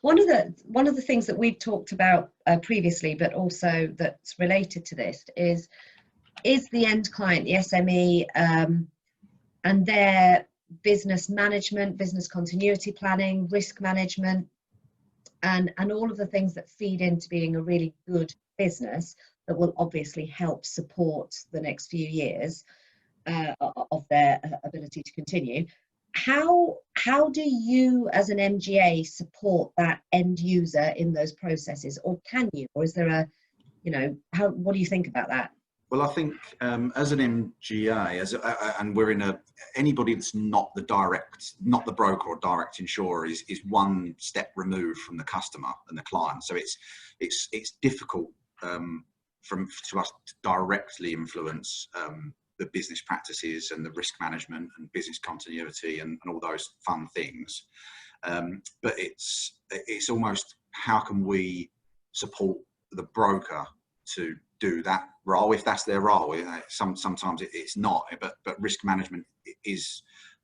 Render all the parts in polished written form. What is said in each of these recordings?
one of the things that we've talked about previously, but also that's related to this, is the end client, the SME, and their business management, business continuity planning, risk management, and all of the things that feed into being a really good business that will obviously help support the next few years of their ability to continue. How do you as an MGA support that end user in those processes, or can you, or is there a, what do you think about that? Well, I think as an MGA, and we're in anybody that's not the broker or direct insurer is one step removed from the customer and the client. So it's difficult to us to directly influence the business practices and the risk management and business continuity and all those fun things. But it's almost, how can we support the broker to do that role, if that's their role? Sometimes it's not, but risk management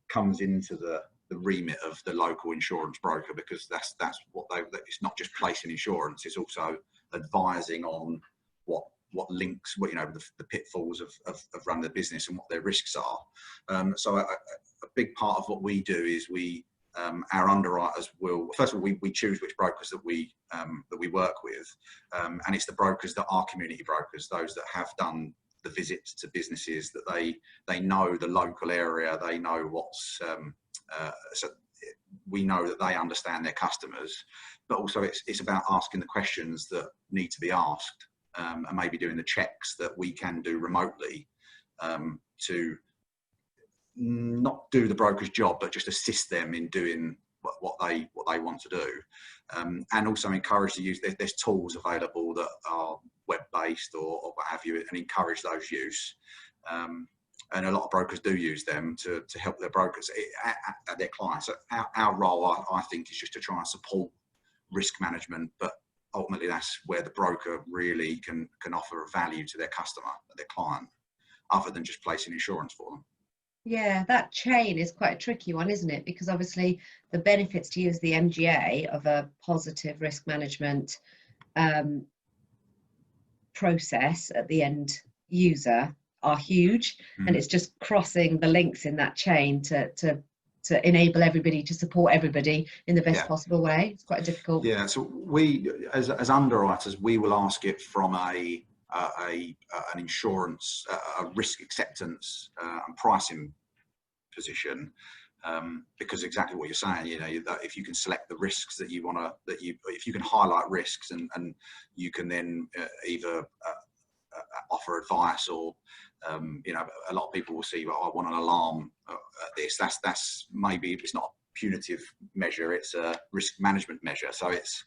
comes into the remit of the local insurance broker, because that's what it's not just placing insurance, it's also advising on what links, the pitfalls of running the business and what their risks are. So a big part of what we do is our underwriters will, first of all, we choose which brokers that we work with, and it's the brokers that are community brokers, those that have done the visits to businesses, that they know the local area, they know so we know that they understand their customers, but also it's about asking the questions that need to be asked, and maybe doing the checks that we can do remotely, to not do the broker's job, but just assist them in doing what they want to do, and also encourage to use. There's tools available that are web-based or what have you, and encourage those use. And a lot of brokers do use them to help their brokers, their clients. So our role, I think, is just to try and support risk management, but ultimately that's where the broker really can offer a value to their customer, their client, other than just placing insurance for them. Yeah, that chain is quite a tricky one, isn't it? Because obviously the benefits to use the MGA of a positive risk management process at the end user are huge, and it's just crossing the links in that chain to enable everybody to support everybody in the best possible way. It's quite difficult. Yeah, so we as underwriters, we will ask it from an insurance, a risk acceptance and pricing position, because exactly what you're saying, that if you can select the risks that you want to, if you can highlight risks and you can then either offer advice, or a lot of people will see, I want an alarm at this. That's maybe, it's not a punitive measure, it's a risk management measure. So it's,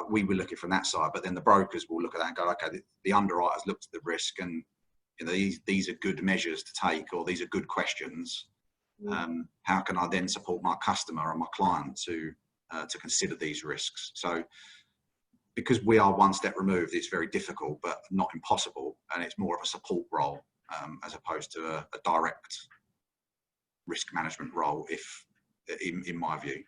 we will look at it from that side, but then the brokers will look at that and go, okay, the underwriters looked at the risk, and these are good measures to take, or these are good questions. How can I then support my customer and my client to consider these risks? So because we are one step removed, it's very difficult, but not impossible, and it's more of a support role as opposed to a direct risk management role, in my view.